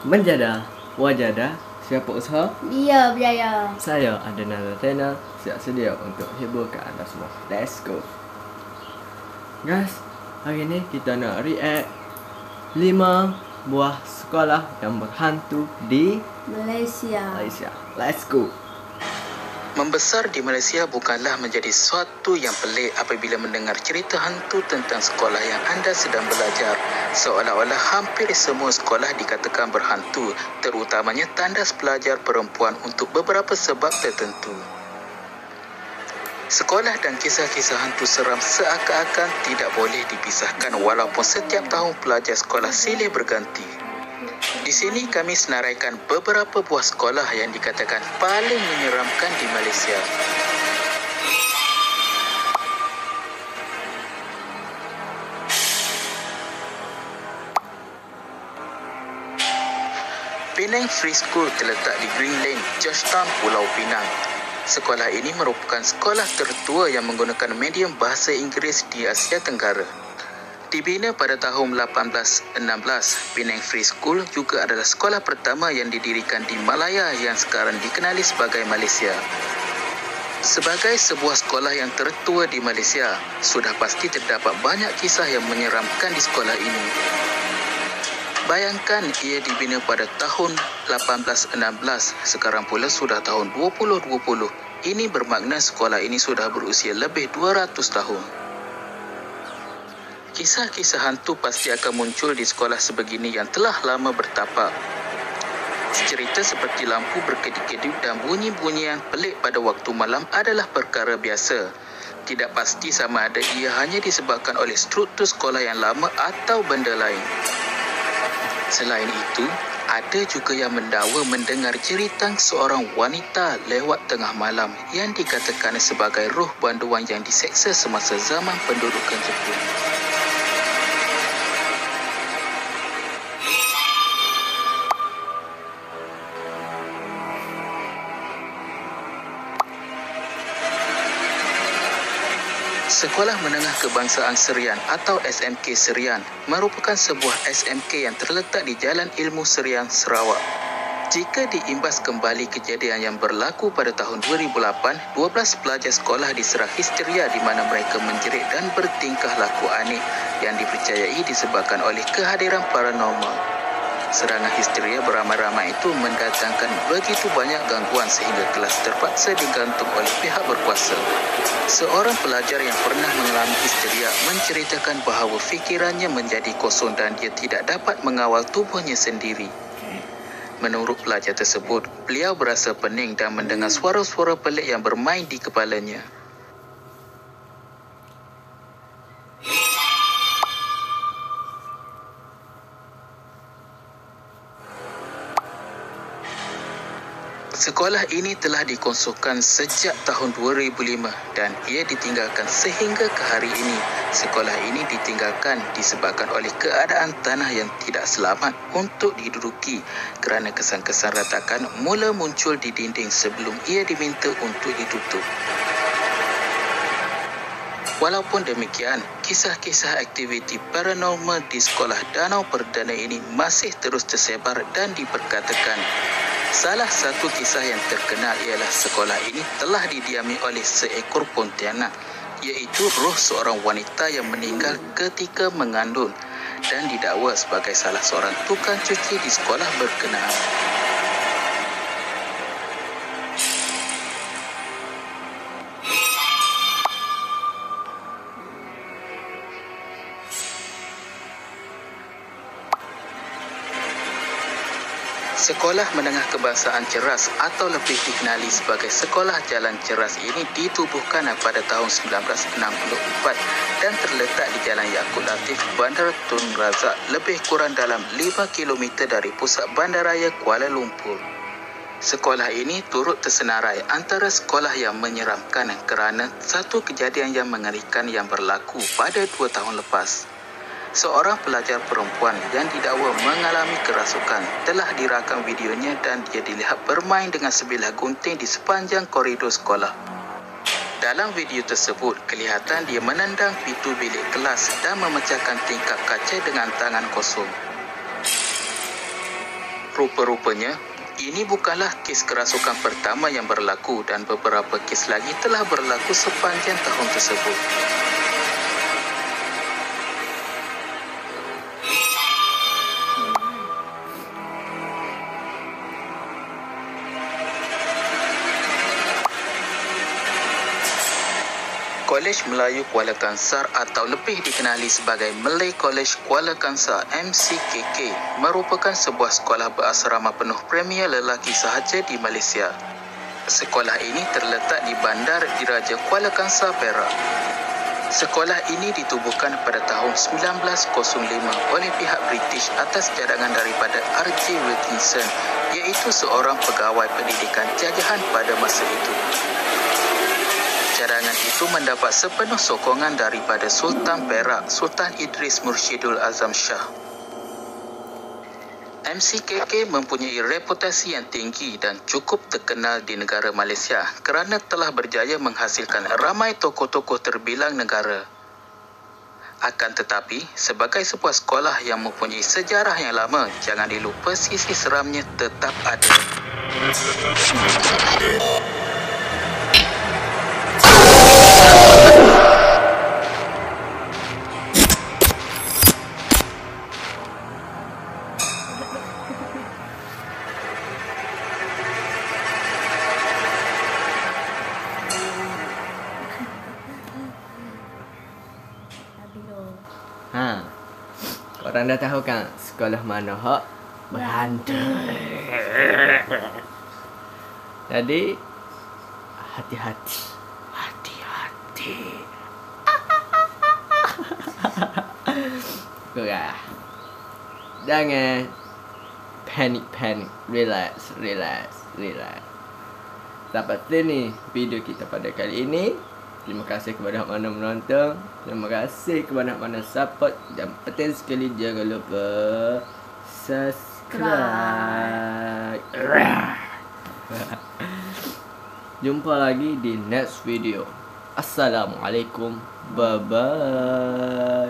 Menjada, wajada, siapa usaha? Dia berjaya. Saya Adnan Ratena, siap sedia untuk hiburkan anda semua. Let's go. Guys, hari ni kita nak react 5 buah sekolah yang berhantu di Malaysia. Let's go. Membesar di Malaysia bukanlah menjadi sesuatu yang pelik apabila mendengar cerita hantu tentang sekolah yang anda sedang belajar. Seolah-olah hampir semua sekolah dikatakan berhantu, terutamanya tandas pelajar perempuan untuk beberapa sebab tertentu. Sekolah dan kisah-kisah hantu seram seakan-akan tidak boleh dipisahkan walaupun setiap tahun pelajar sekolah silih berganti. Di sini kami senaraikan beberapa buah sekolah yang dikatakan paling menyeramkan di Malaysia. Penang Free School terletak di Green Lane, Georgetown, Pulau Pinang. Sekolah ini merupakan sekolah tertua yang menggunakan medium bahasa Inggeris di Asia Tenggara. Dibina pada tahun 1816, Penang Free School juga adalah sekolah pertama yang didirikan di Malaya yang sekarang dikenali sebagai Malaysia. Sebagai sebuah sekolah yang tertua di Malaysia, sudah pasti terdapat banyak kisah yang menyeramkan di sekolah ini. Bayangkan ia dibina pada tahun 1816, sekarang pula sudah tahun 2020. Ini bermakna sekolah ini sudah berusia lebih 200 tahun. Kisah-kisah hantu pasti akan muncul di sekolah sebegini yang telah lama bertapak. Cerita seperti lampu berkedip-kedip dan bunyi-bunyian pelik pada waktu malam adalah perkara biasa. Tidak pasti sama ada ia hanya disebabkan oleh struktur sekolah yang lama atau benda lain. Selain itu, ada juga yang mendakwa mendengar jeritan seorang wanita lewat tengah malam yang dikatakan sebagai roh banduan yang diseksa semasa zaman pendudukan Jepun. Sekolah Menengah Kebangsaan Serian atau SMK Serian merupakan sebuah SMK yang terletak di Jalan Ilmu Serian, Sarawak. Jika diimbas kembali kejadian yang berlaku pada tahun 2008, 12 pelajar sekolah diserang histeria di mana mereka menjerit dan bertingkah laku aneh yang dipercayai disebabkan oleh kehadiran paranormal. Serangan histeria beramai-ramai itu mendatangkan begitu banyak gangguan sehingga kelas terpaksa digantung oleh pihak berkuasa. Seorang pelajar yang pernah mengalami histeria menceritakan bahawa fikirannya menjadi kosong dan dia tidak dapat mengawal tubuhnya sendiri. Menurut pelajar tersebut, beliau berasa pening dan mendengar suara-suara pelik yang bermain di kepalanya. Sekolah ini telah dikosongkan sejak tahun 2005 dan ia ditinggalkan sehingga ke hari ini. Sekolah ini ditinggalkan disebabkan oleh keadaan tanah yang tidak selamat untuk diduduki kerana kesan-kesan retakan mula muncul di dinding sebelum ia diminta untuk ditutup. Walaupun demikian, kisah-kisah aktiviti paranormal di sekolah Danau Perdana ini masih terus tersebar dan diperkatakan. Salah satu kisah yang terkenal ialah sekolah ini telah didiami oleh seekor pontianak, iaitu roh seorang wanita yang meninggal ketika mengandung dan didakwa sebagai salah seorang tukang cuci di sekolah berkenaan. Sekolah Menengah Kebangsaan Ceras atau lebih dikenali sebagai Sekolah Jalan Ceras ini ditubuhkan pada tahun 1964 dan terletak di Jalan Yaakob Latif, Bandar Tun Razak, lebih kurang dalam 5 km dari pusat bandaraya Kuala Lumpur. Sekolah ini turut tersenarai antara sekolah yang menyeramkan kerana satu kejadian yang mengerikan yang berlaku pada 2 tahun lepas. Seorang pelajar perempuan yang didakwa mengalami kerasukan telah dirakam videonya dan dia dilihat bermain dengan sebilah gunting di sepanjang koridor sekolah. Dalam video tersebut, kelihatan dia menendang pintu bilik kelas dan memecahkan tingkap kaca dengan tangan kosong. Rupa-rupanya, ini bukanlah kes kerasukan pertama yang berlaku dan beberapa kes lagi telah berlaku sepanjang tahun tersebut. Kolej Melayu Kuala Kangsar atau lebih dikenali sebagai Malay College Kuala Kangsar MCKK merupakan sebuah sekolah berasrama penuh premier lelaki sahaja di Malaysia. Sekolah ini terletak di Bandar Diraja Kuala Kangsar, Perak. Sekolah ini ditubuhkan pada tahun 1905 oleh pihak British atas cadangan daripada R.J. Wilkinson, iaitu seorang pegawai pendidikan jajahan pada masa itu. Cadangan itu mendapat sepenuh sokongan daripada Sultan Perak, Sultan Idris Mursyidul Azam Shah. MCKK mempunyai reputasi yang tinggi dan cukup terkenal di negara Malaysia kerana telah berjaya menghasilkan ramai tokoh-tokoh terbilang negara. Akan tetapi, sebagai sebuah sekolah yang mempunyai sejarah yang lama, jangan dilupa sisi seramnya tetap ada. Korang dah tahu kan sekolah mana hak berhantu. Jadi hati-hati. Hati-hati. Korang jangan panik. Relax. Sampai sini video kita pada kali ini. Terima kasih kepada mana menonton. Terima kasih kepada mana support. Dan penting sekali jangan lupa subscribe. Jumpa lagi di next video. Assalamualaikum. Bye bye.